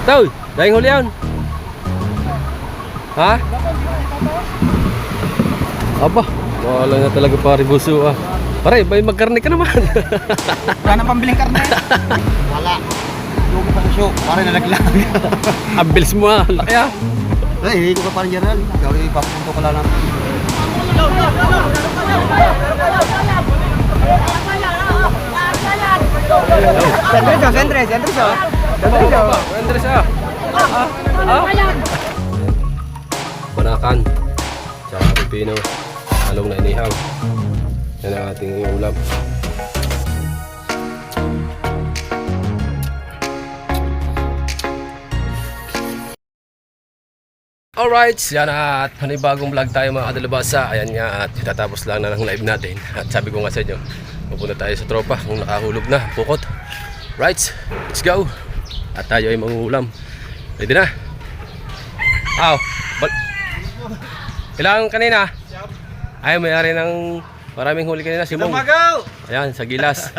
Toy, dahing huli yan. Ha? Aba, wala na talaga pare buso ah. Pare, may magkarne ka naman. Wala nang pambiling karne. Wala. Lugo pa sa show. Pare nalaglag. Ang bilis mo ah, laki ah. Ay, hindi ko pa parang general. Gawin ipapunto ko lang lang. Andres ah. Banakan. Tsaka pipino. Halong na inihaw. Yan ang ating ulam. Alright, yan at panibagong vlog tayo mga kadalabasa. Ayan nga at itatapos lang na ng live natin. At sabi ko nga sa inyo, pupunta tayo sa tropa kung nakahulog na, pukot. Right, let's go. At tayo ay manguulam. Ready na? Aw, ilang kanina? Ay, may-ari ng maraming huli kanina, si Mong. Ayan, sa gilas.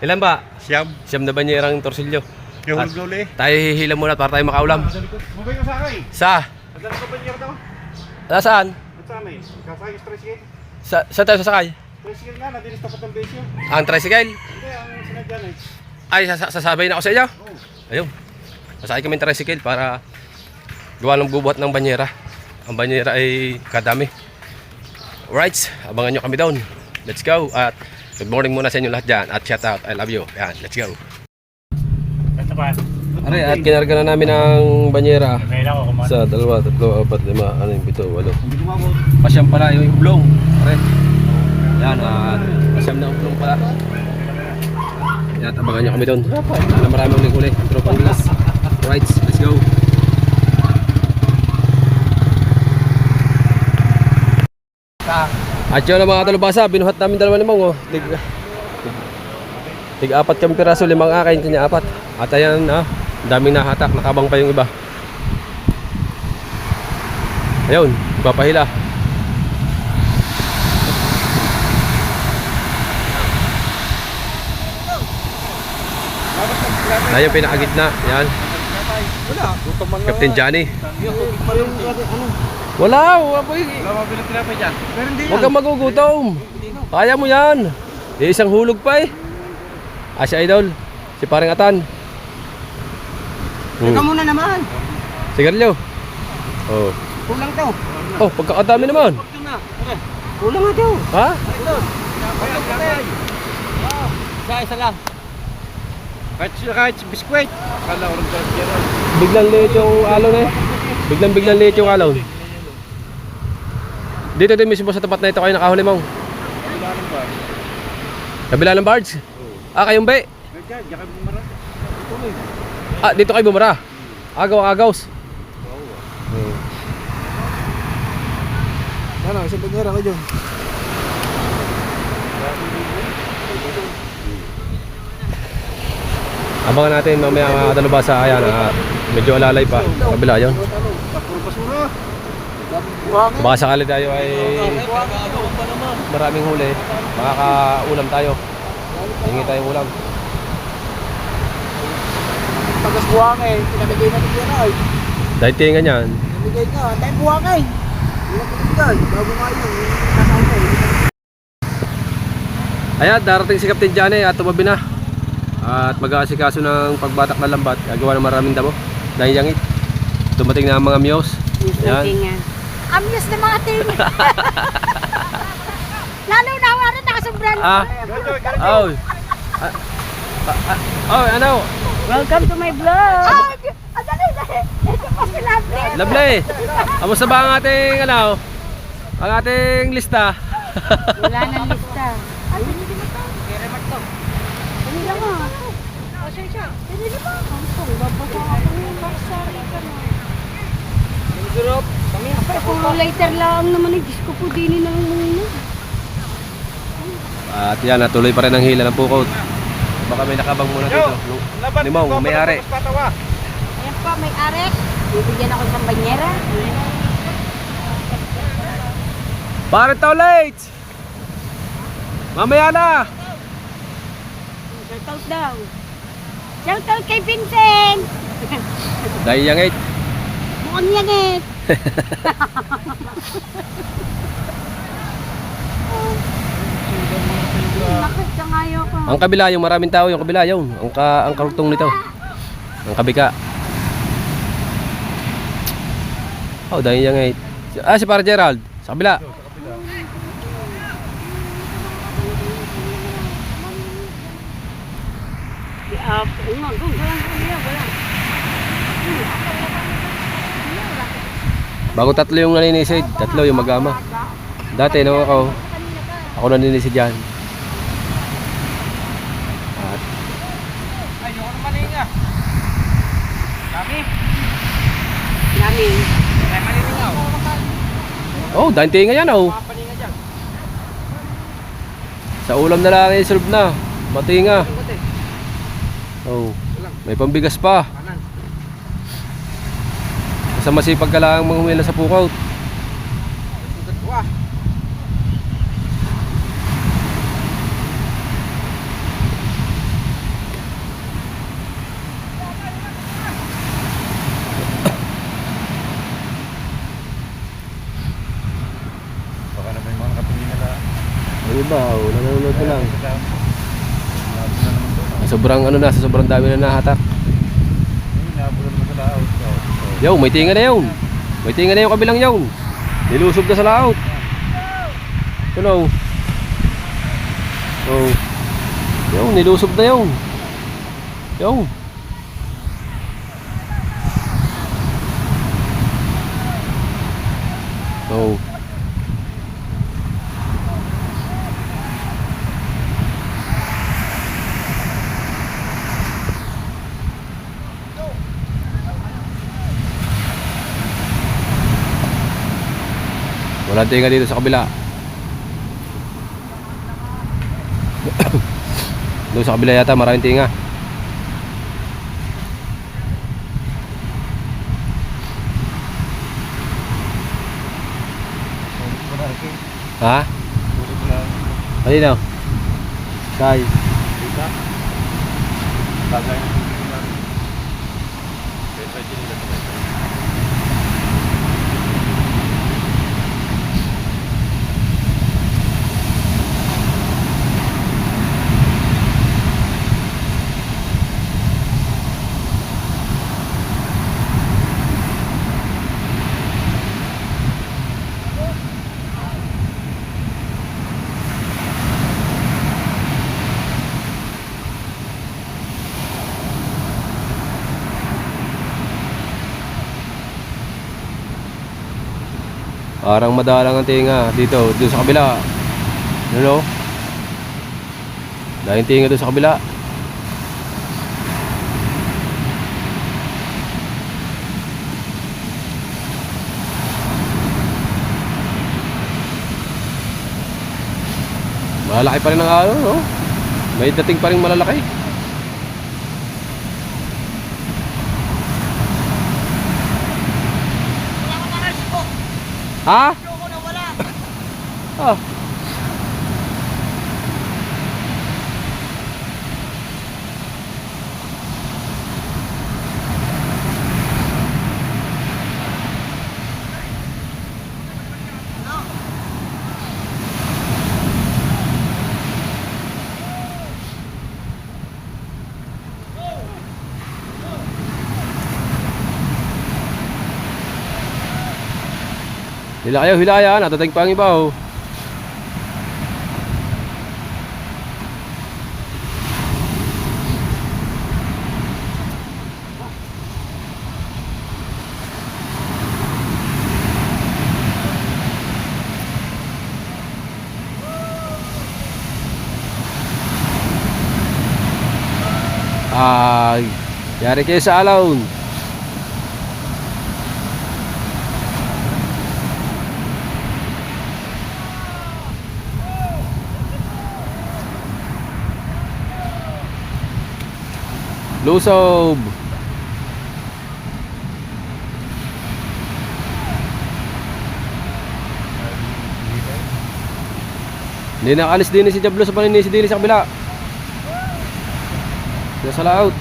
Ilan ba? Siyam na banyerang torsilyo. At tayo hihila muna para tayo makaulam. Sa? Nasaan? Sa tayo sasakay? Tricycle nga, nadilis tapat ng besyo. Ang tricycle? Hindi, ang sinadyan eh. Ay, sasabay na ako sa inyo? Ayun. Masakay kami ng tricycle para gawa ng bubuhat ng banyera. Ang banyera ay kadami. Alright, abangan nyo kami down. Let's go. At good morning muna sa inyo lahat dyan. At shout out, I love you. Ayan, let's go. Aray, at kinarga na namin ang banyera. Sa 2, 3, 4, 5, 6, 7, 8. Pasyam pala yung iblong. Aray. Yan, at pasyam na ublong pala. Yan, abangan nyo kami doon. Sana marami ulit-ulit. Tropang glass. Right, let's go. At yun ang mga talubasa, binuhat namin 2 limang oh. Tig 4 kami piraso, 5 akin, kanya 4. At ayan ah, daming nahatak, nakabang pa yung iba. Ayun, papahila. Ayun, pinakagitna, yan. Captain Johnny. Wala, huwag kang magugutom. Kaya mo yan. Isang hulog pa eh. Si Idol, si Paring Atan. Teka muna naman. Sigarilyo. Oh. Kulang to. Oh, pagkakadami naman. Kulang nga to. Ha? Isa lang. Kahit biskwit. Kala ko lang dyan. Biglang liit yung alon eh. Biglang liit yung alon. Dito din mismo sa tapat na ito kayo nakahuli mong. Kabila ng barge? Ah, kayong be? Ah, dito kayo bumara? Agaw-agaws? Ano, isang banyera ko dyan. Abangan natin mamaya mga talubasa. Ayan, medyo alalay pa. Kabila yun. Baka sakali tayo ay maraming huli. Makakaulam tayo. Hingi tayong ulam. Tagas buwang eh, pinamigay natin yan ay. Dahil tingan yan. Pinamigay ka, tayo buwang eh. Hindi na pinamigay, bago nga yun. Nasaan ka eh. Ayan, darating si Captain Johnny at tumabi na. At mag-aasikaso ng pagbatak na lambat. Gagawa ng maraming damo. Dahil yangit. Dumating na ang mga miyos. Ayan. Amyos na mga ting. Lalo na wala nakasombrero. Oh. Oh, ano? Welcome to my vlog. Dali. Ito pa si Lovely. Lovely. Kamusta ba ang ating ano? Ang ating lista? Wala nang lista. Hindi lang ah. Hindi lang ah. Ang babasa ako yung baksari ka na. Puro later lang naman eh. Diyos ko po dinin ng muna. At yan, natuloy pa rin ang hila ng pukot. Baka may nakabang muna dito. Limong, may ari. Ayan po, may arek. Bibigyan ako ng banyera. Bakit tayo late? Mamaya na. Shout out daw. Shout out kay Vincent. Dahil yangit. Bukan yagit. Lakad ka ngayon ko. Ang kabila, yung maraming tao, yung kabila, yung ang karugtong nito. Ang kabika. Oh, dahil yangit. Si Para Gerald, sa kabila. Bago tatlo yung naninisid, tatlo yung mag-ama. Dati nung ako naninisid dyan. At, Ay, yung ano maninga. Kami. Namin. Ay, maninga. oh, dahil tinga yan oh. Mga paninga dyan. Sa ulam na lang i-serve na. Matinga. Oh, may pambigas pa. Kanan. Basta masipag ka lang manghumila sa pukaw. Sugat ko ah. Baka naman yung mga nakatingin na lang. Ano ba? Oh, nanonood ka lang. Labo na naman doon. Sobrang ano na, sa sobrang dami na nahatak. Labo na naman sa laot. Yo, may tinga na yun. May tinga na yung kabilang yun. Nilusob na sa laot. Hello. Oh. Yo, nilusob na yun. Yo. Oh. Walang tinga dito sa kabila. Doon sa kabila yata maraming tinga. Ha? Halina. Kay. Parang madalang ang tinga dito, doon sa kabila. Ano? Dahil tinga doon sa kabila. Malalaki pa rin ang ano, no? May dating pa rin malalaki. Ha? Ah. Hilaya, natating pa ang iba oh. Ay, yari kayo sa alon. Lusob. Hindi nakaalis din si Jablo sa paninisi din sa kabila. Nasa laot.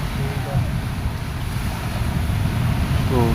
Oo.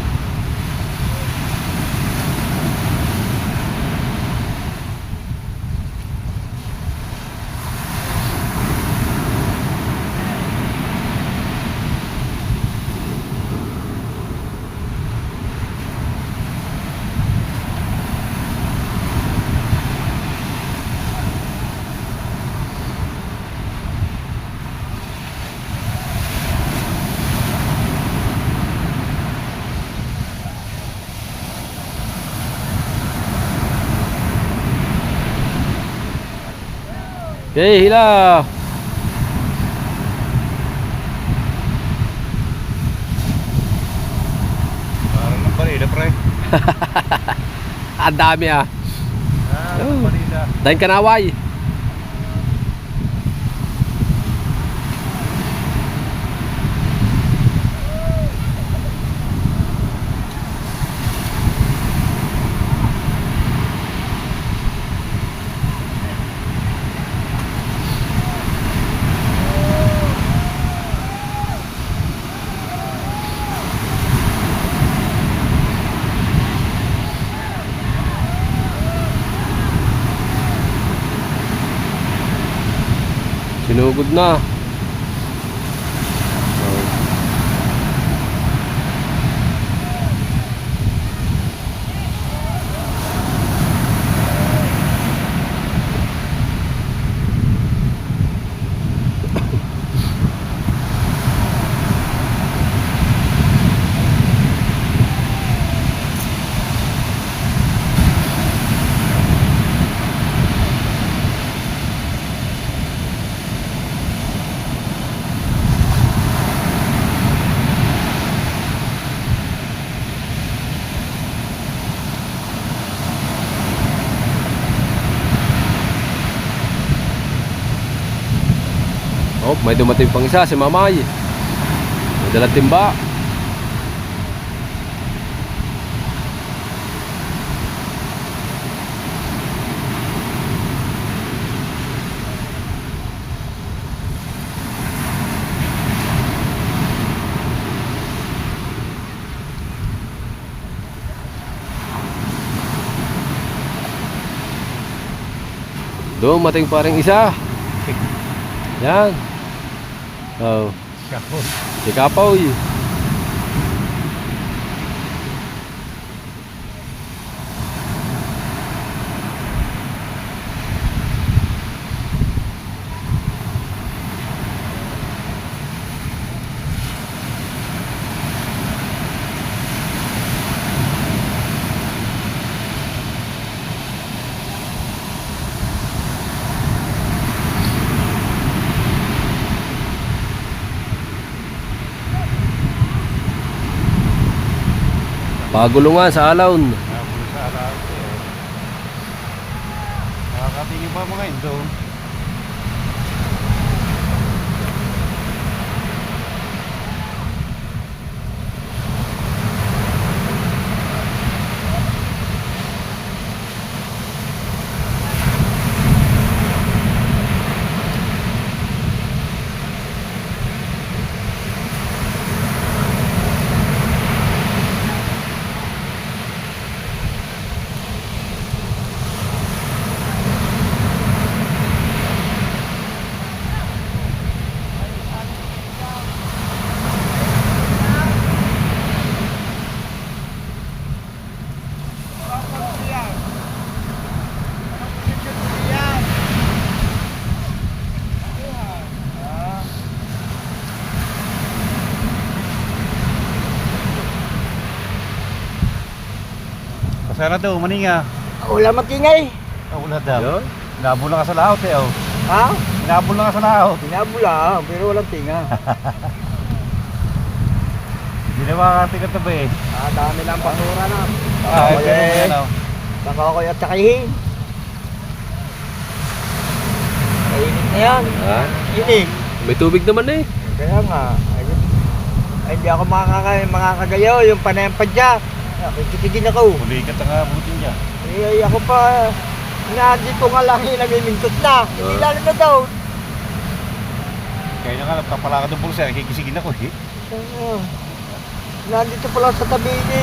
Okay, hila. Parang ng barila, pre. Ang dami ah. Ng barila. Dahin kanaway. Sinugod na. Oh. Oh, may dumating pang isa, si Mamay. May dalang timba. Dumating pa rin isa. Yan. Oh. Si Kapoy. Pagulungan sa alon. Nabulo sa alaw. Nakakatingin pa mga indo. Sana daw, maninga. Wala matingay. Wala daw. Yun. Nabul na ka sa laot eh, oh. Ha? Nabul na ka sa laot. Pinabula, pero walang tinga. Hindi na makakating ka ba eh. Dami lang basura na. Ito yan, oh. Nakakoy at sakayin. Kainit na yan. Ha? Init. May tubig naman eh. Kaya nga. Ay, hindi ako makakagayaw. Yung panayang padya. Kikitigin ako. Pulikat na nga butin niya. Eh, ako pa. Nga, dito nga lang nagmimingkot na. Hindi lalo na daw. Kaya na nga, napapala ka ng bulsa. Nakikisigin ako eh. Nandito pala sa tabi ni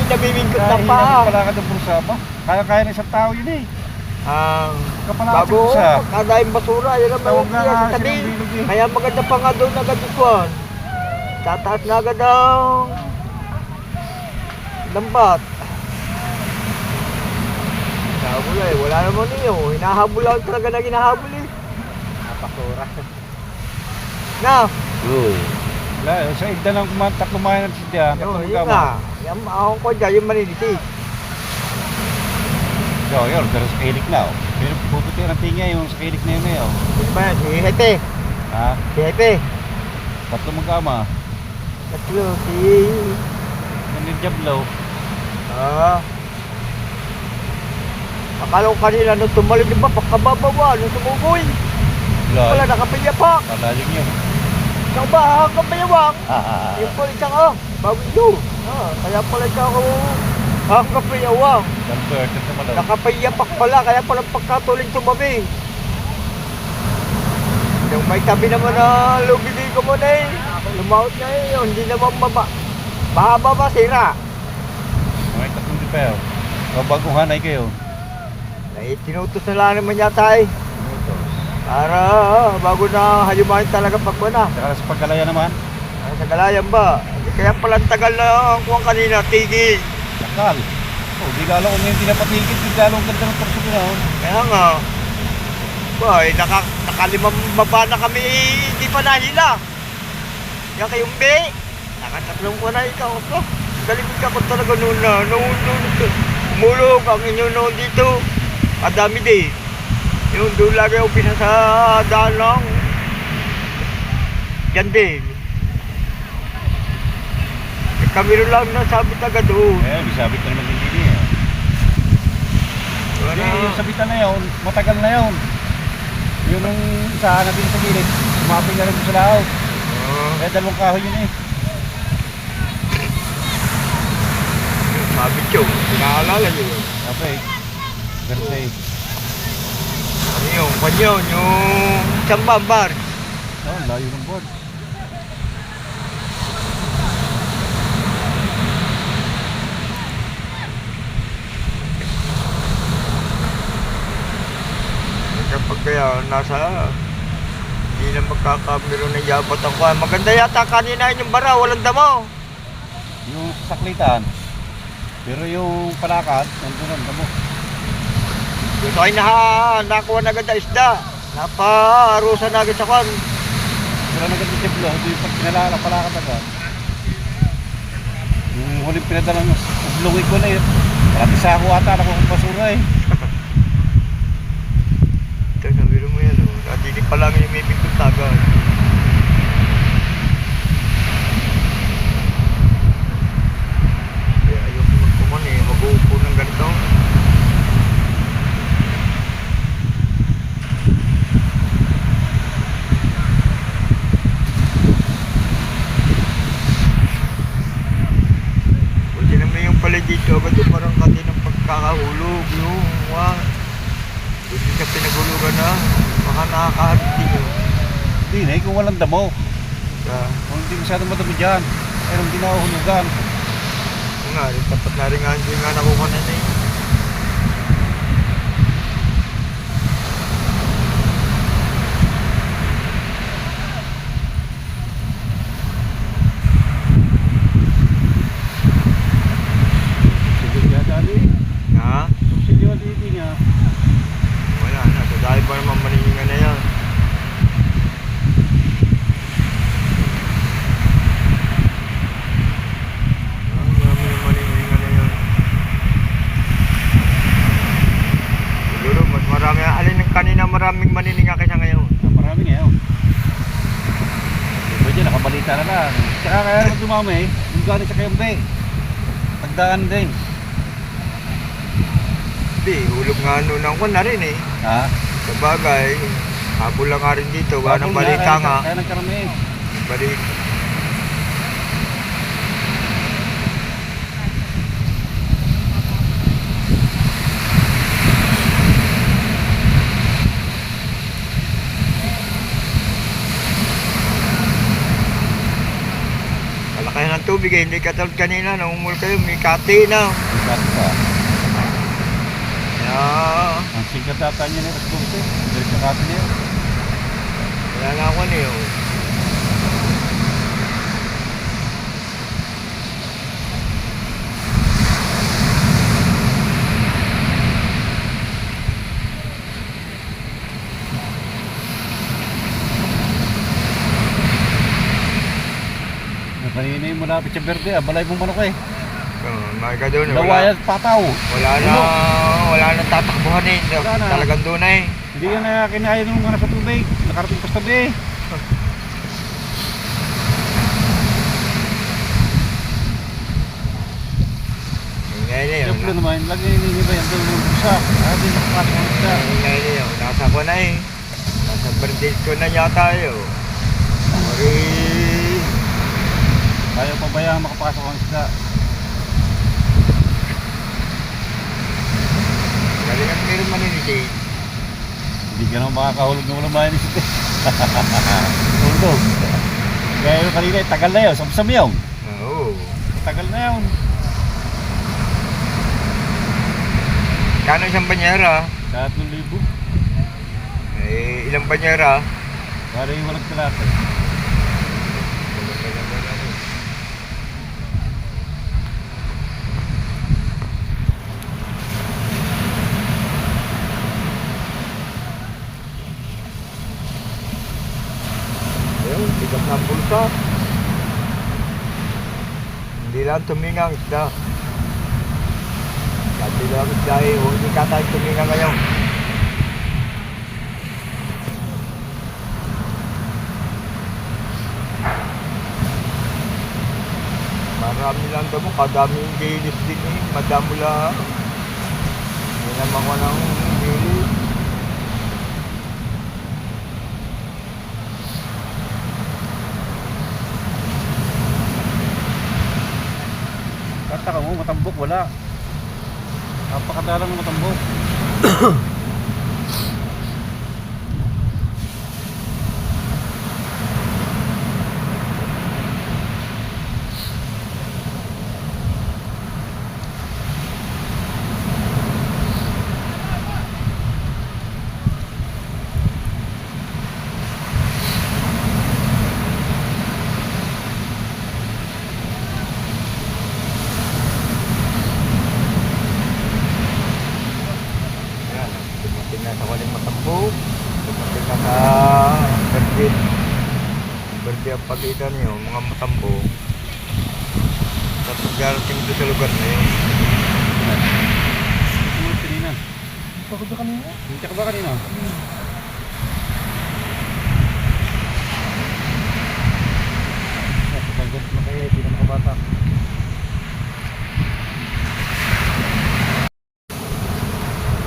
namimingkot Kaya ng paa. pala ka ng bursa ba? Kaya ng isang tao yun eh. Kapala Bago, sa kada yung basura, yan ang Tawag na mga nga sa silang tabi. bilog eh. Kaya maganda pa nga doon agad ikuan. Tataas na agad ang lambat. Hinahabol eh, wala naman niyo. Hinahabol lang talaga na hinahabol eh. Napakura. Na, Wala, sa igda lang kumain ng sidya. yun nga. Yan, ako ko dyan, yung maninisi. Yun, pero sa kilik na. Pero puputi ng tingya yung sa kilik na yun eh. Yun ba yan? Si Hepe. Ha? Si Hepe. Tatlo magkama. Tatlo, si... Yung Diablo. Akala ko kanina nung tumalig, di ba? Pagkababawa, nung tumugoy. Wala, nakapiyapak. Kalaling yun. Ikaw ba, kapayawang? Yung pala isang bagong yun. Kaya pala siya ako kapayawang. Convert ito malaw. Nakapayapak pala, kaya pala pagkatuling tumabi. Yung may tabi naman na lubili ko mo na eh. Lumaot na eh, yun. Hindi naman mahaba ba, sira. May tatlong di pa yun. Bagong hanay kayo. Eh, tinutos na lang naman yata eh. Para bago na hayumahin talaga pagkuna. Saka sa pagkalaya naman. Sa Galayan ba? Kaya pala ang tagal na kuwang kanina, tigil. Sakal. Di lalo kung hindi napatigil, di lalo ang ganda ng torso na. Kaya nga. Boy, nakalimang baba na kami, hindi pa nahila. Kaya kayong be, nakatatlong ko na ikaw. Galing ka ko talaga noon na. Umulog ang inyo noon dito. Kadami din. Yung doon lagi ako pinasa daan lang. Yan din. Kami rin lang nasabit agad doon. Eh, bisabit na naman hindi niya. Yung sabitan na yun, matagal na yun. Yun ang isa natin sa gilid, sumapin na rin sa lao. Kaya dalawang kahoy yun eh. Sabit yun, pinaalala nyo yun. Okay. Ganda eh. Ano yung kanyon, yung Chambambar. Oh, layo ng board. Kapag kaya nasa hindi na magkakamero na yabat ang kuha. Maganda yata kanina yung bara, walang damo. Yung saklitan. Pero yung palakad, nandun ang damo. Gusto ay nakuha na agad na isda. Naparusa na agad sa kwan. Pero naganda siya blo, yung pag pinalala palakad agad. Yung huling pinadala ng ublungin ko na yun. Marami sa ako ata, nakuha kong basura eh. Ito, nabiro mo yan. Hindi pa lang yung may bigong tagal. Kaya ayoko magkuman eh. Mag-uupo ng ganito. Pwede naman yung pala dito agad yung parang kati ng pagkakahulog. Yung hindi ka pinagulugan na. Baka nakakahabit din yun. Hindi na eh, kung walang damo. Kaya, Kung hindi masyadong madami dyan, pero hindi na uhulugan. nga, tapat na rin nga hindi nga nakuha na eh. Sige niya dali. Ha? Sige dito niya. Wala na. So, dahil pa naman maningan na yan. Marami na maningan na yan. Siguro, mas marami. Alin ng kanina maraming manininga kaysa ngayon. Marami ngayon. Pwede, nakabalita na lang. Tsaka kaya naman dumami, yung galing sa Kayambe. Tagdaan din. Hindi, hulog nga noon ko na rin eh. Ha? Sa bagay, habol lang nga rin dito. Wala nang Babol na, balita nga. Kaya nagkarami. Balik. Kalakayan ng tubig. bigay. Hindi katulad kanina, namumul kayo, may kati na. Sikat pa. Yeah. Ang sikat data niya na response eh. Dahil sa kati niya. Wala na ako niyo. Kanina yung malapit sa berde, balay mong manok eh. Mga doon. Lawayan pataw. Wala na tatakbuhan eh. Wala na. Talagang doon na eh. Hindi ka na kinaya nung mga nasa tubig. Nakarating pa sa tabi. Ngayon na yun. Siyempre naman, lagi hinihiba yan doon ng busa. Hindi nakapasok ang isda. Ngayon na yun. Nasa ko na eh. Nasa birthday ko na yata yun. Sorry. Ayaw pa ba yan makapasok ang isda? Galing at meron maniniti. Hindi ka naman makakahulog na walang mahinis ito. Hulog. Kaya yung kanina, tagal na yun. Samsam yun. Oo. Tagal na yun. Kano isang banyera? 3,000. Eh, ilang banyera? Para yung walang talata. Ayun, bigat na ang bulsa. Hindi lang tumingang isda. Sabi lang isda eh, hindi ka tayo tumingang ngayon. Marami lang damo, kadaming gilis din eh, madamo lang. Hindi naman ko ng gilis. Kataka mo, matambok, wala. Napakadalang ng matambok. Ayan, dumating na sa waling matambo. Dumating na sa birthday. Birthday ang pagitan nyo, mga matambo. Tapos darating doon sa lugar na yun. Tulog kanina. Pagod ka kanina? Hindi ka ba kanina? Pagod na kayo, hindi na makabata.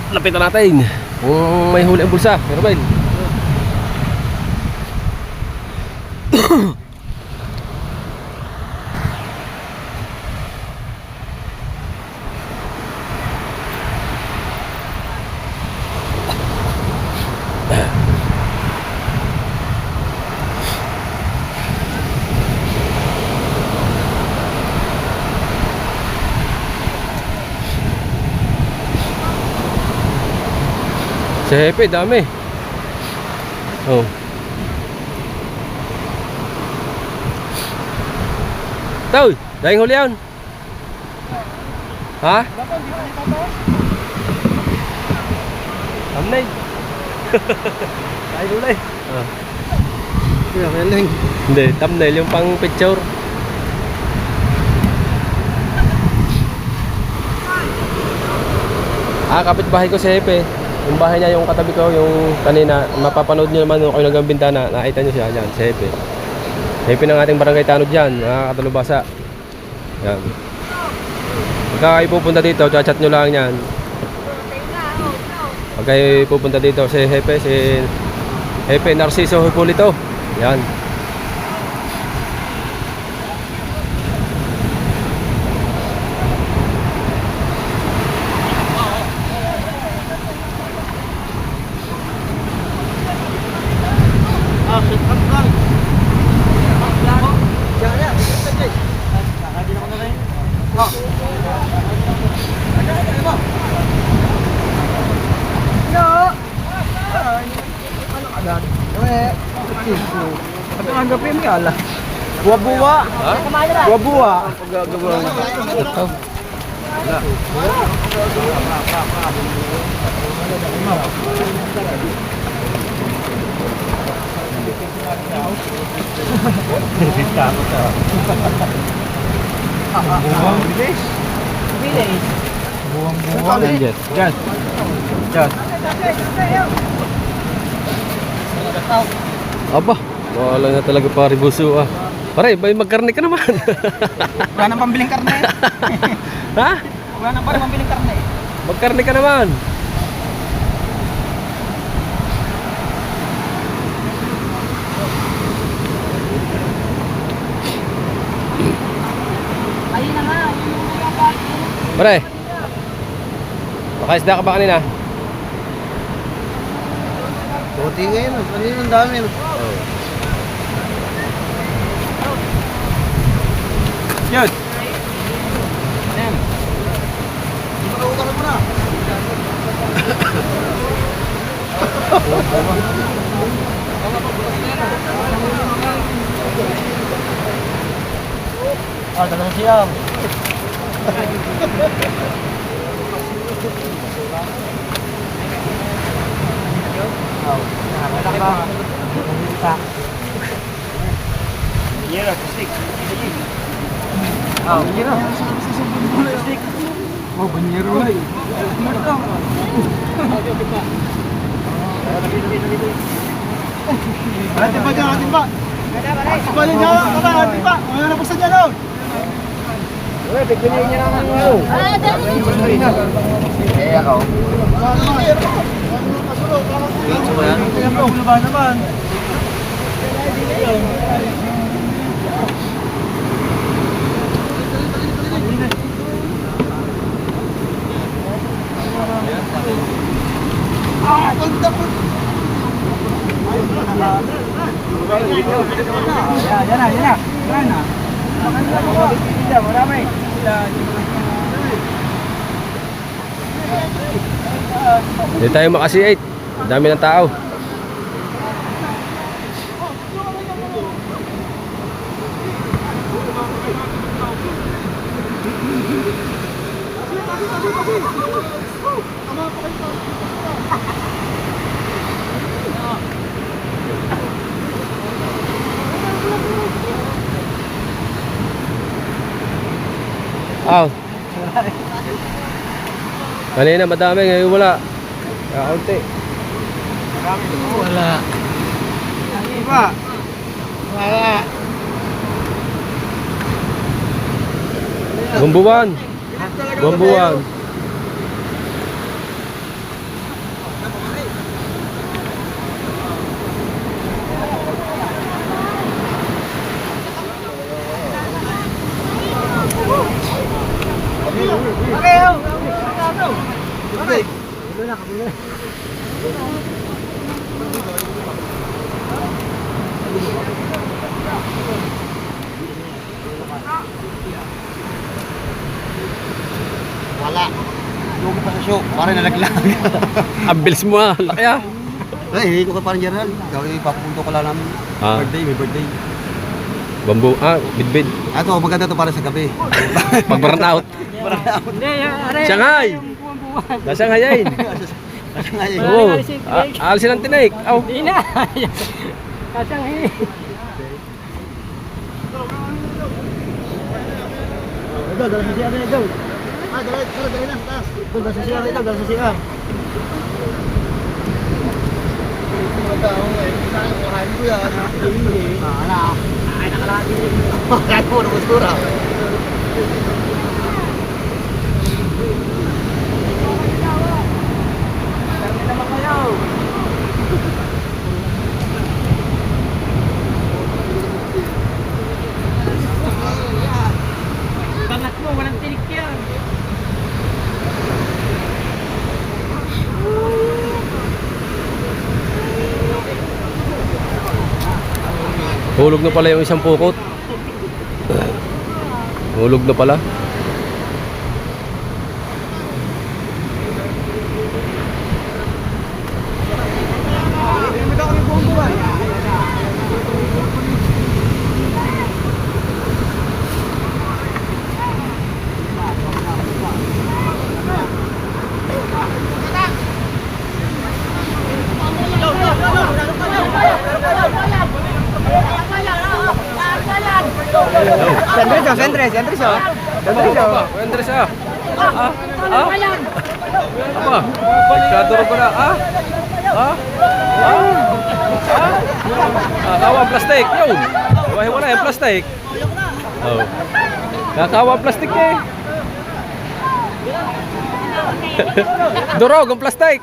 Lapitan natin kung may huli ang bulsa. Meron ba yun? Si Hepe, dami. Oh. Tol, dahil huli yan. Ha? Thumbnail. Dahil huli. Ah. Hindi, thumbnail yung pang picture. Kapitbahay ko si Hepe. Yung bahay niya, yung katabi ko, yung kanina, mapapanood nyo naman kung hanggang bintana, nakita nyo siya dyan, si Hepe. Hepe ng ating barangay tanod dyan, nakakatalubasa. Yan. Pagka kayo pupunta dito, chat nyo lang yan. Pag kayo pupunta dito, si Hepe Narciso Hipólito. Yan. Buwa-buwa. Ha? Buwa-buwa. Diyan. Diyan. Diyan. Aba, wala na talaga pare buso ah. Pare, may magkarne ka naman. Wala nang pambiling karne. Ha? Wala nang pare pambiling karne. Magkarne ka naman. Ayun na nga. Pare. Makaisda ka ba kanina? Buti ngayon. Kanina ang dami. Yun. Ipag-uutaran mo na. Dalang siyam. Atin pa dyan, atin pa. Atin pa dyan, atin pa. Ano na po sa dyan, oh? Ah, dali. Naman. Yan na. Marami. Hindi tayo makasi-8. Dami ng tao. Aw. Kanina madami, ngayon wala. Kaunti. Wala. Iba. Wala. Bumbuwan. Bumbuwan. Wala. Lugi pa sa show. Parang nalaglag. Ang bilis mo ah. Laki ah. Ay, hindi ko ka parang general. Gawin, ipapapunto ko lang namin. Ah. Birthday, may birthday. Bambu. Ah, bidbid. Ito, maganda to para sa gabi. Pag burn out. Shanghai. Na Shanghai yan. Oo. Alisin ang tinik. Aw. Hindi na. Kasang hindi. Idol, dala sa siya na idol. Ah, dala na, taas. Idol, dala sa siya na idol, dala sa siya. Ay, nakalaki. Ay, po, nakustura. Bangat mo, walang tinik yan. Hulog na pala yung isang pukot. Hulog na pala. Andres, Andres oh. Andres ah. Apa? Kaduro ko na. Kawa plastik. Yun. Wala yung plastik. Oh. Kakawa plastik eh. Durog ang plastik.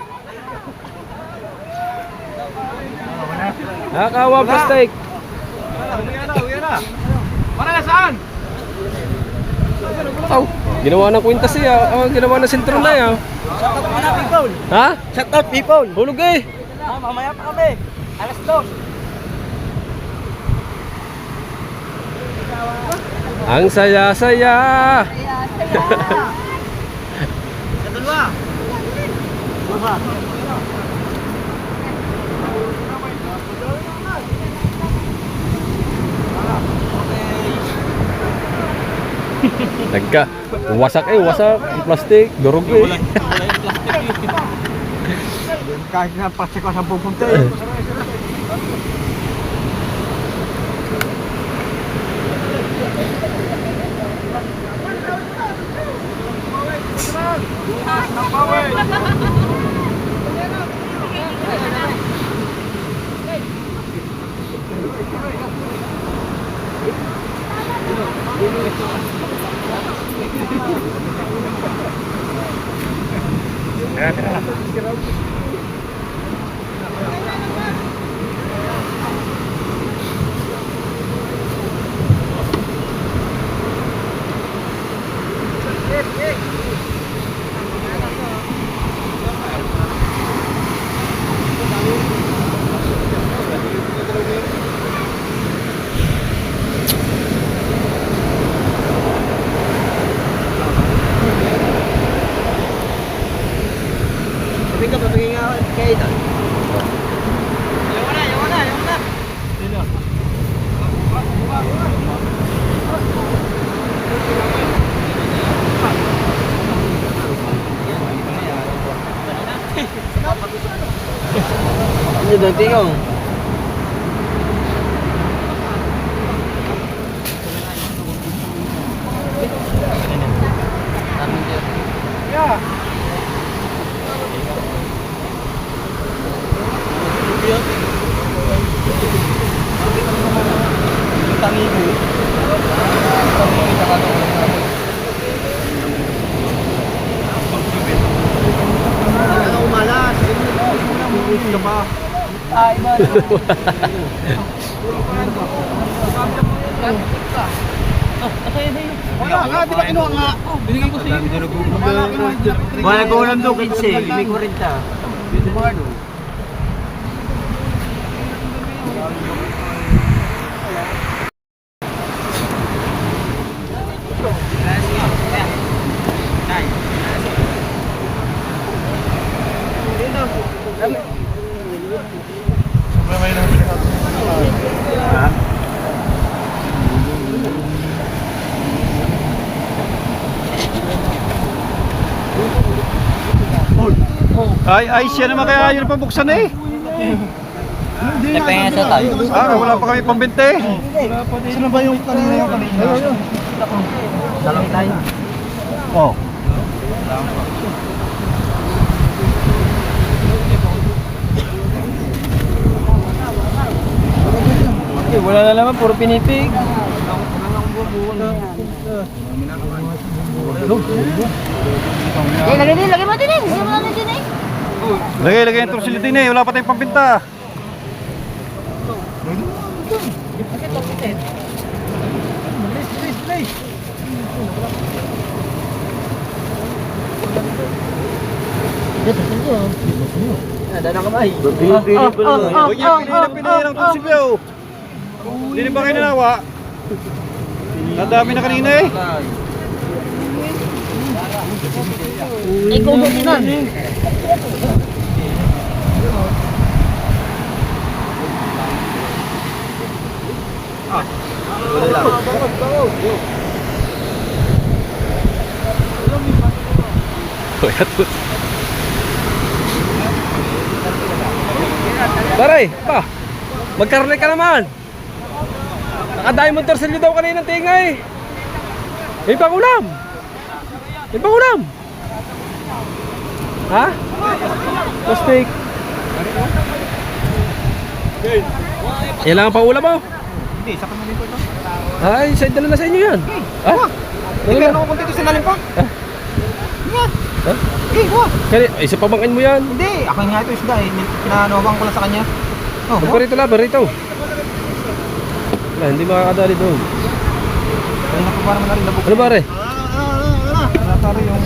Kakawa plastik. Para na saan? Oh, ginawa ng kwintas siya. Ginawa ng sentro na yan. Shout out muna people. Ha? Shout out people. Hulog eh. Mamaya pa kami. Alas 2. Ang saya-saya. Sa dalawa. Nagka. Wasak eh, wasak. Plastik, durog eh. Kahit na pasti ko sa pupunta eh. Sabi ka, papagay nga kayo ito. Ayaw na. Ano doon, tingong? Wala nga, di ba kinuha nga? Binigay ko sa iyo. Wala ko ulam doon, 15. May 40. Dito ba ano? Ay, siya naman kaya yun pabuksan eh. Nagpahinga sa tayo. Wala pa kami pambinte. Sino ba yung kanina yung kanina? Dalawang tayo. Oh. Wala na naman, puro pinipig. Lagay mo din eh. Lagay mo din eh. Lagay yung torsil din eh. Wala pa tayong pambinta. Dana ka ba? Pili ng torsil yun. Hindi ba kayo nanawa? Nadami na kanina eh. Ikaw mo din nun. Taray, pa. Magkarne ka naman. Naka-diamond torsilyo daw kanina ng tingay. May pangulam! May pangulam! Ha? Plastic. Yan lang ang pangulam mo? Hindi, sa kanila dito ito. Ay, dala na sa inyo yan. Ha? Hindi, meron ako konti sa lalim pa. Yan. Ha? Wah. Kaya, isa pabangkin mo yan. Hindi, ako nga ito isda eh. Pinanawang ko lang sa kanya. Oh, Parito lang, parito. Wala, hindi makakadali doon. Kaya na po para man na rin nabuk. Ano pare? Natari yung...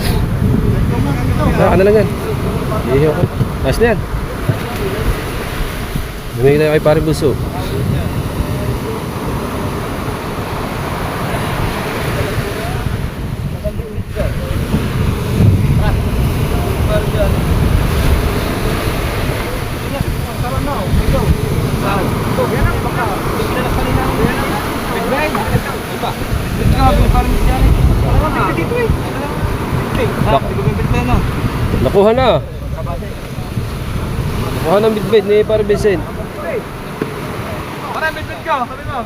Ano lang yan? Ihiyo ko. Ayos na yan. Bumigay tayo kay pare Bunso. Nakuha na. Nakuha ng bitbit ni pare Vincent. Parang bitbit ka, sabi mo.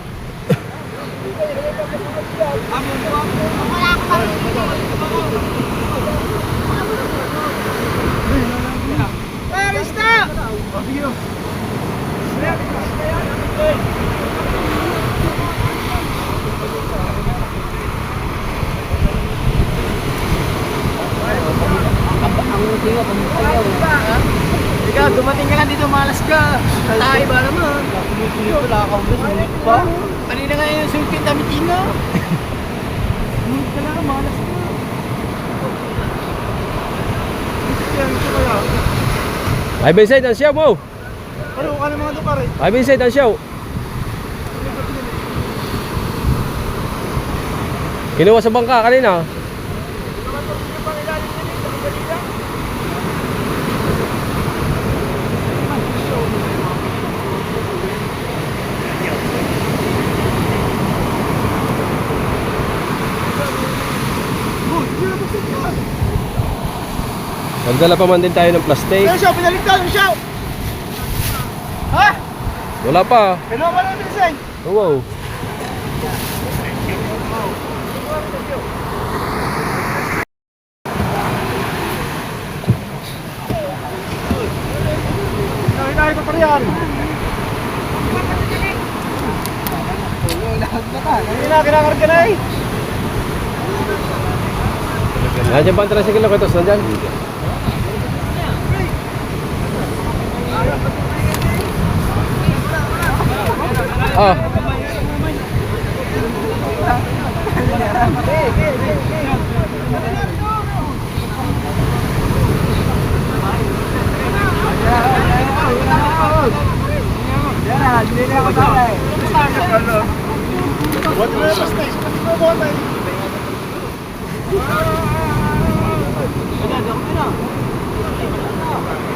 Paris na! Ikaw, dumating ka lang dito, malas ka. Tayo ba naman? Wala ka ba? Kanina nga yung sulkin dami tina. Munit ka lang, malas ka. Ito kaya. Ay Vincent, ang siyaw mo. Ano ka ng mga dukar eh? Ay Vincent, ang siyaw. Kinuha sa bangka kanina. Nagdala pa man din tayo ng plastic. Ano siya? Pinaligtad mo siya! Ha? Wala pa. Kinuha mo lang Vincent! Oh, wow. Hinahin ko pa riyan. Kinakarga na eh. Nandiyan ba ang tricycle ko? Tapos nandiyan. Ah.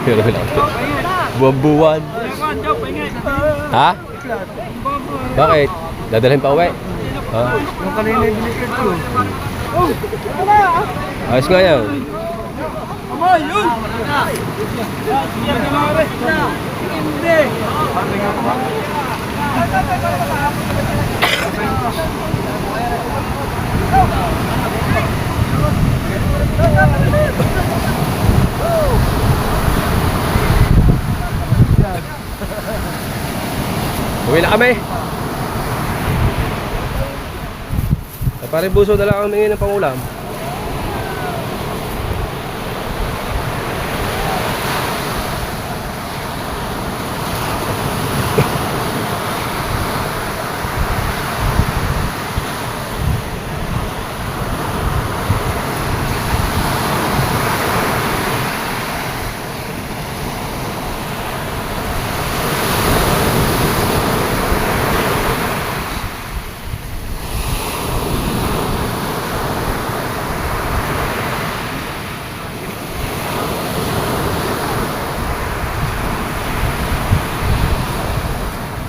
Pero lang. Buwan-buwan. Ha? Bakit? Dadalhin pa uwi? Ha? Yung kanina yung bilikid ko. Ayos nga yan. Amay, yun! Hindi! Uwi na kami. Ay, pare Buso na lang ang hingin ng pangulam.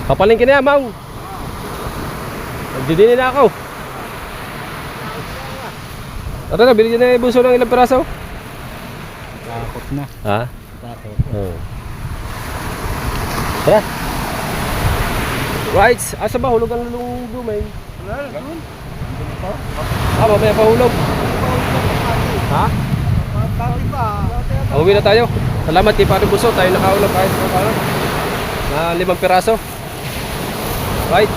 Papalingkin na yan, Mang. Nagdidini na ako. Ito na, bilhin na yung Buso ng ilang peraso. Takot na. Ha? Takot. Oo. Tara. Right, asa ba? Hulog ang lulong dumay. Wala, ganun. Mamaya pahulog. Ha? Dati pa. Uwi na tayo. Salamat kay Pare Buso. Tayo nakahulog kahit paano. Na 5 piraso. Right.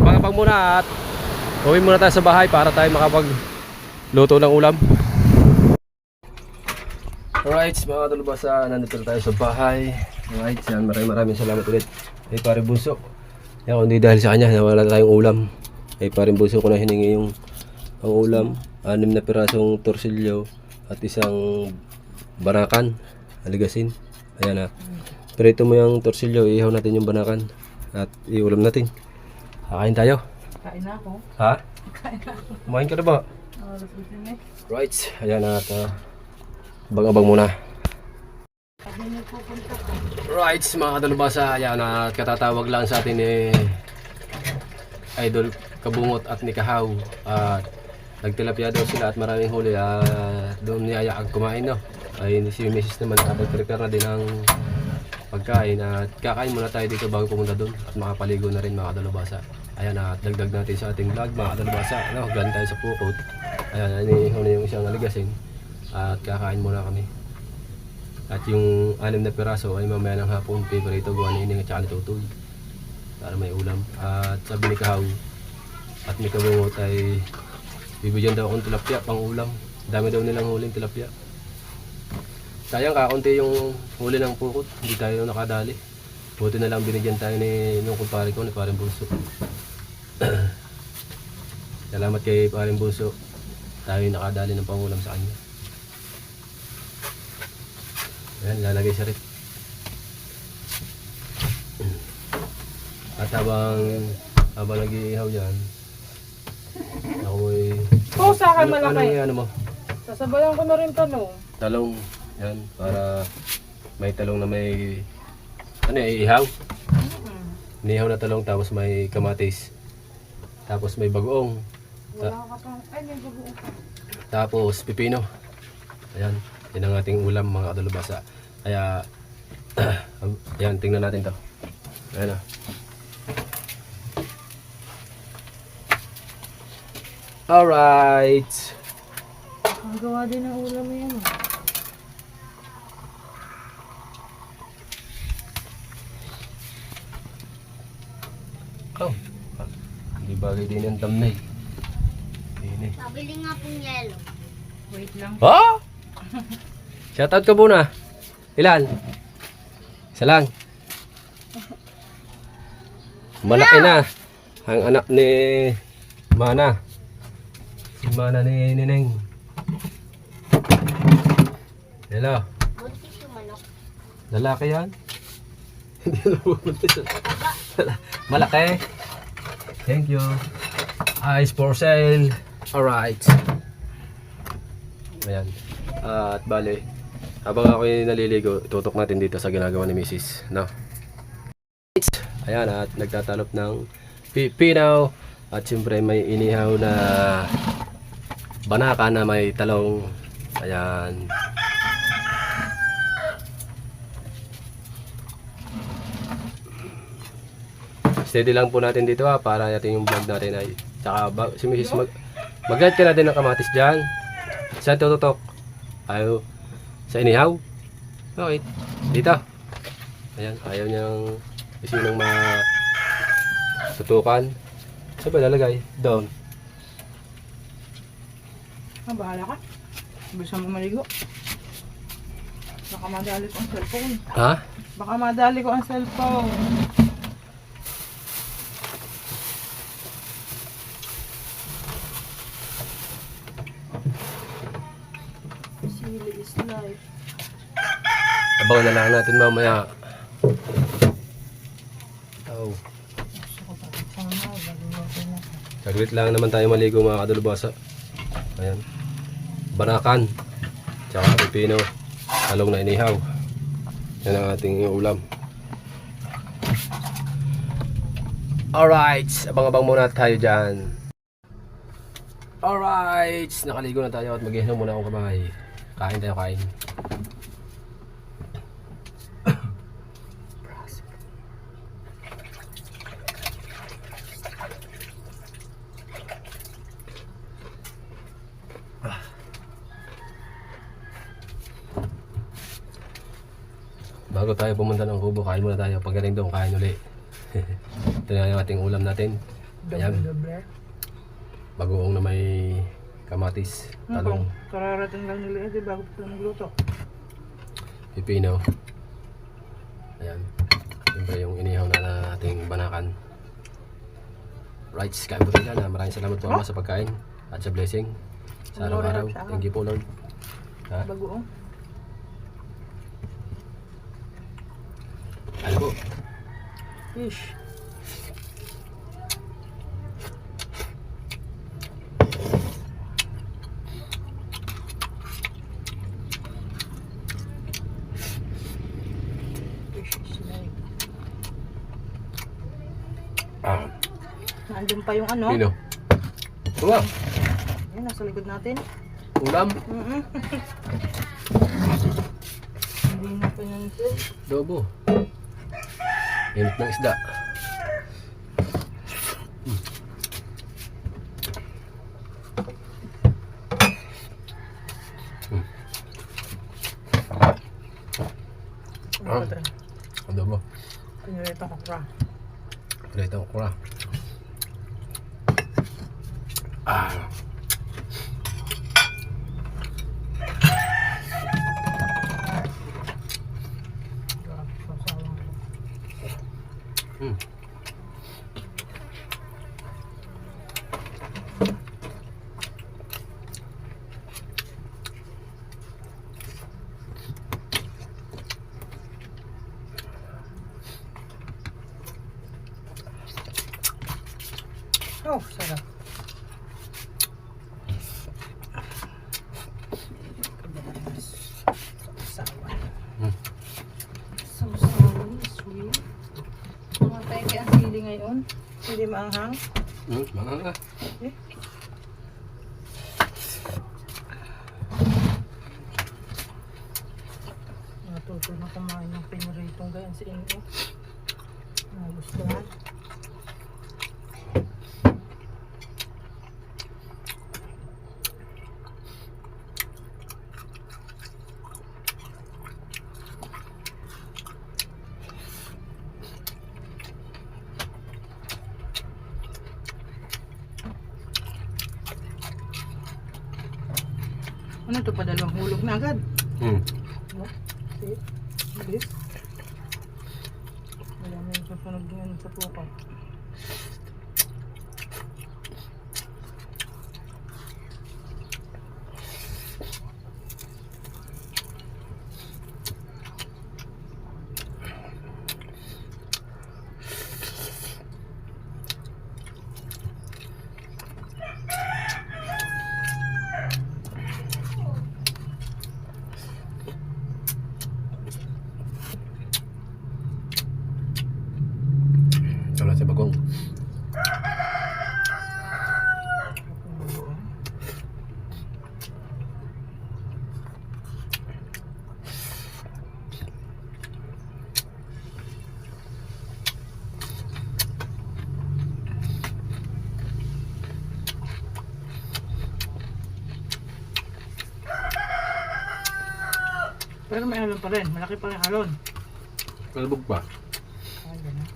Pangabang muna at uwi muna tayo sa bahay para tayo makapagluto ng ulam. Alright, mga talubasa, nandito na tayo sa bahay. Alright, yan, maraming salamat ulit kay Pare Buso. Yan, kundi dahil sa kanya, nawala tayong ulam. Kay Pare Buso ko na hiningi yung ang ulam. 6 na pirasong torsilyo at isang banakan, aligasin. Ayan na. Prito mo yung torsilyo, ihaw natin yung banakan at iulam natin. Kakain tayo. Kain na ako. Ha? Kain na ako. Kumain ka na ba? Gusto niya. Right, ayan na. Abang-abang muna. Sabi niyo pupunta ka. Right, mga kadalubasa, ayan na. Katatawag lang sa atin ni Idol Kabungot at ni Kahaw. At nagtilapia daw sila at maraming huli. Doon niyaya ang kumain, no? Ay si Mrs. naman nakapag-prepare na din ng pagkain. At kakain muna tayo dito bago pumunta doon. At makapaligo na rin mga kadalubasa. Ayan na, dagdag natin sa ating vlog mga kadalubasa. Ano, galing tayo sa Pukot. Ayan, inihaw na yung isang aligasin. At kakain muna kami. At yung 6 na piraso ay mamaya ng hapon favorito gawa ni Ining at saka ni Tutoy para may ulam. At sabi ni Kahaw at ni Kabungot ay bibigyan daw akong tilapia pang ulam. Dami daw nilang huling tilapia. Sayang kaunti yung huli ng Pukot, hindi tayo nakadali. Buti na lang binigyan tayo ni nung kumpare ko, ni Pareng Bunso. Salamat kay Pareng Bunso, tayo nakadali ng pangulam sa kanya. Ayan, lalagay siya rin. At habang nag-iihaw yan, ako ay... Oo, sa akin malaki. Ano mo? Sasabayan ko na rin talong. Talong. Yan, para may talong na may... Ano yung iihaw? Inihaw na talong tapos may kamatis. Tapos may bagoong. Wala ka pang... Ay, may bagoong. Tapos pipino. Ayan. Yan ang ating ulam mga kadalubasa. Kaya, yan, tingnan natin to. Ayan na. Alright. Ang gawa din ng ulam na yan. Oh. Hindi bagay din yung thumbnail. Hindi. Pabili nga pong yelo. Wait lang. Oh! Shoutout ka muna. Ilan? Isa lang. Malaki na ang anak ni Mana. Si Mana ni Nineng. Hello. Buntis yung manok. Lalaki yan? Hindi na pumuntis. Malaki. Thank you. Eyes for sale. Alright. Ayan. At bale, habang ako naliligo, tutok natin dito sa ginagawa ni Mrs. No? Ayan, at nagtatalop ng pipinaw. At siyempre may inihaw na banaka na may talong. Ayan. Steady lang po natin dito para natin yung vlog natin ay tsaka si Mrs. mag-guide ka natin ng kamatis dyan. Saan tututok? Ayaw sa inihaw. Okay. Dito. Ayan. Ayaw niyang isinong matutukan. Saan ba lalagay? Doon. Bahala ka. Gusto mo maligo. Baka madali ko ang cellphone. Ha? Baka madali ko ang cellphone. Sili is life. Abangan na lang natin mamaya. Oh. Saglit lang naman tayo maligo mga kadalubasa. Ayan. Banakan. Tsaka pipino. Talong na inihaw. Yan ang ating ulam. Alright. Abang-abang muna tayo dyan. Alright. Nakaligo na tayo at mag-ihaw muna akong kamay. Kain tayo, kain. bago tayo pumunta ng Kubo, kain muna tayo. Pagdating doon, kain uli. Ito na yung ating ulam natin. Ayan. Doble. Bagoong na may kamatis, talong, Kararating lang nila ito bago pa nagluto. pipino. Ayan. Siyempre yung inihaw na ating banakan. Right, kain po tayo na. Maraming salamat po Ama sa pagkain at sa blessing sa araw-araw. Thank you po Lord. Ha? Bagoong. Ano po? Fish. Nandun pa yung ano. Pino. Ulam. Yan, nasa likod natin. Ulam. Hindi na pa yan ito. Dobo. Init ng isda. Adobo. Pinirito ko pra. Prito ko na. Ah. Oh, sarap. Sausawan, sweet. Mga peke ang sili ngayon. Hindi maanghang. Mga nga. Natuto na kumain ng piniritong ganyan sa inyo. Nagustuhan. Ano ito pa, dalawang hulog na agad? No? See? Bilis. Wala na yung susunod ngayon sa puka. Wala sa bagong. Pero may alon pa rin. Malaki pa rin alon. Kalbog pa. Ay, gano'n.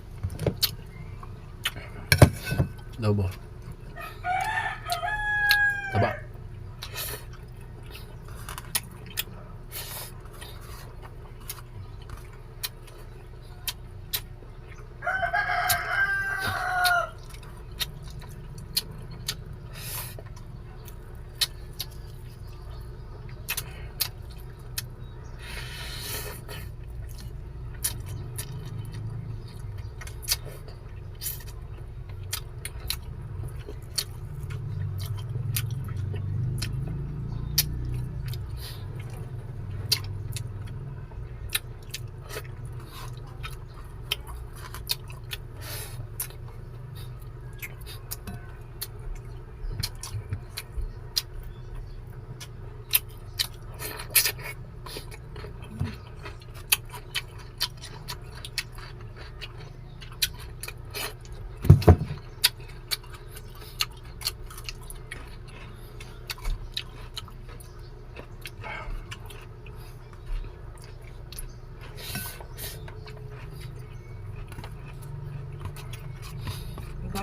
Adobo. Taba.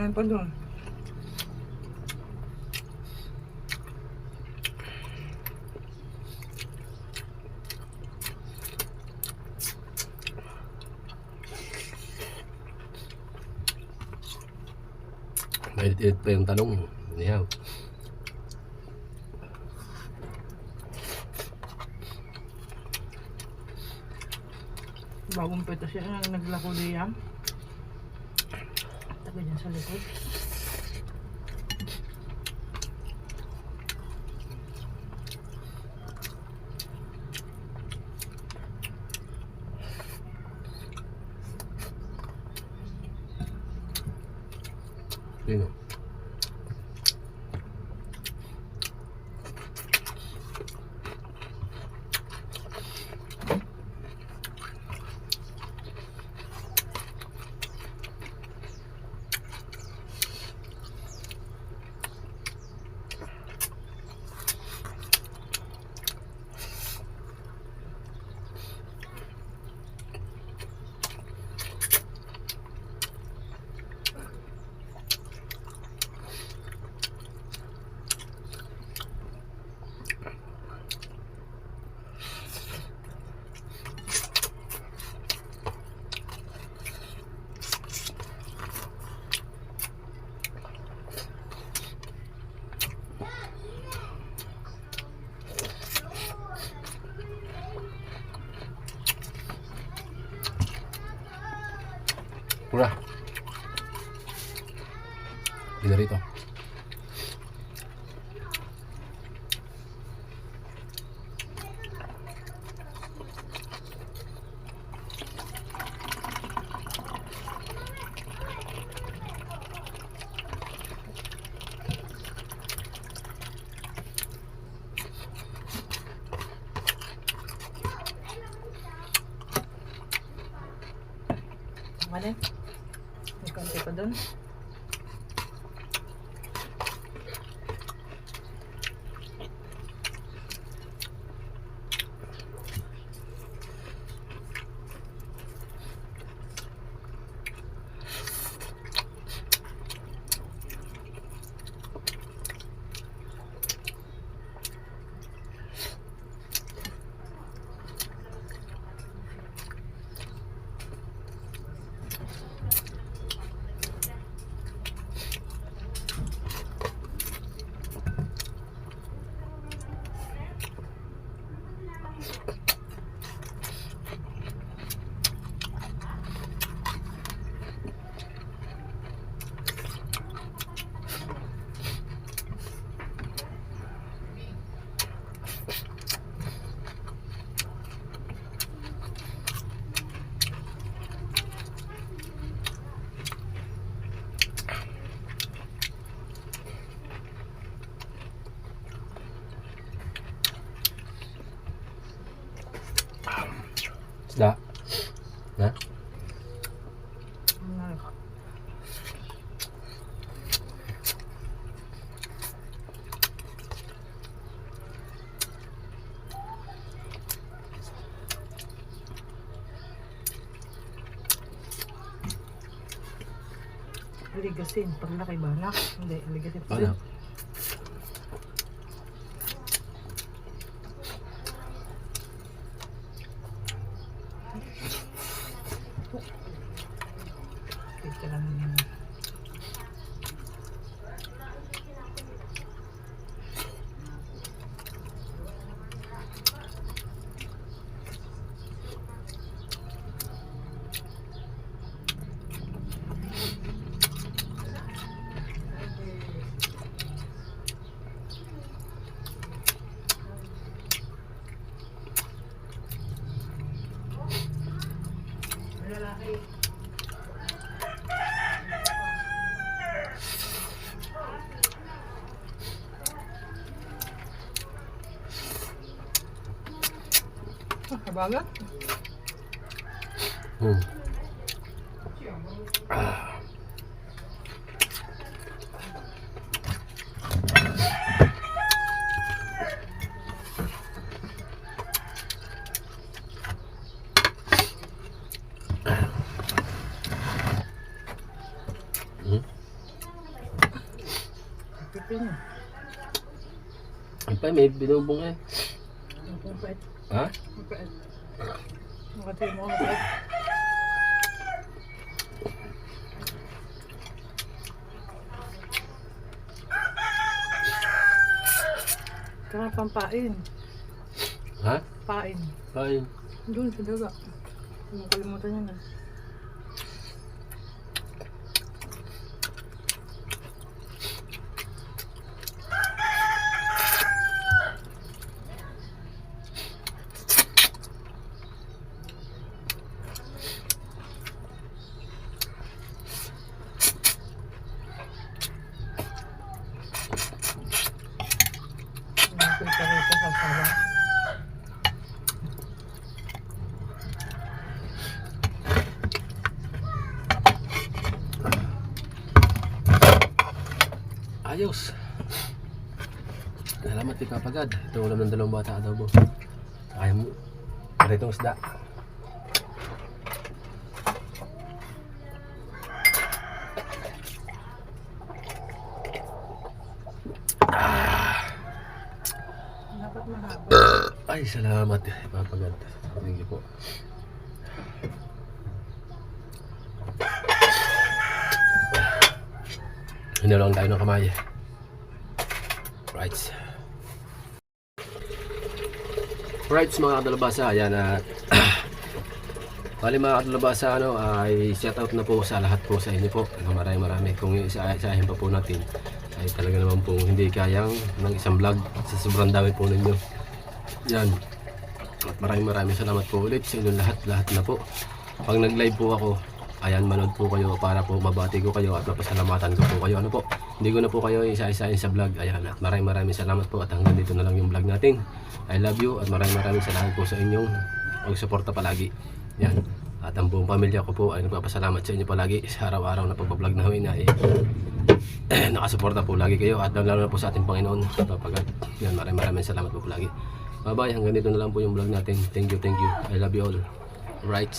Ano pa doon? Mainit-init pa yung talong. Niyaw. Bagong pito siya naglako diyan. Tabi dyan sa likod. Sino? Pura. Hindi rito. Ano? May konti pa doon. Isda. Na? Ligasin, paglaki ba anak? Hindi, ligasin pa Ano? din. Ito lang yun. Kabagat? Ang pa, may binubong eh. Ha? Makatay mo ako. Kaya pampain. Ha? Pain. Kain. Doon sa daga. Nakalimutan niya na. Nakita rito sa sawa. Ayos. Salamat kay Papagad. Ito ulam ng dalawang bata adobo. Kaya mo. Paritong isda. Dapat mahaba. Ay, salamat kay Papagad. Thank you po. Hinalawang tayo ng kamay. Right. Right mga kadalabasa. Ayan at bali mga kadalabasa ay shout out na po sa lahat po sa inyo po. Marami. Kung isa-isahin pa po natin ay talaga naman po hindi kayang ng isang vlog sa sobrang dami po ninyo. Yan. At maraming salamat po ulit sa inyo lahat na po. Pag nag-live po ako, ayan, manood po kayo para po mabati ko kayo at mapasalamatan ko po kayo. Ano po, hindi ko na po kayo isa-isahin sa vlog. Ayan, at maraming salamat po at hanggang dito na lang yung vlog natin. I love you at maraming salamat po sa inyong pagsuporta palagi. Yan. At ang buong pamilya ko po ay nagpapasalamat sa inyo palagi sa araw-araw na pagbablog na huwin na nakasuporta po lagi kayo at lalo na po sa ating Panginoon. Yan, maraming salamat po palagi. Bye bye, hanggang dito na lang po yung vlog natin. Thank you. I love you all. Right.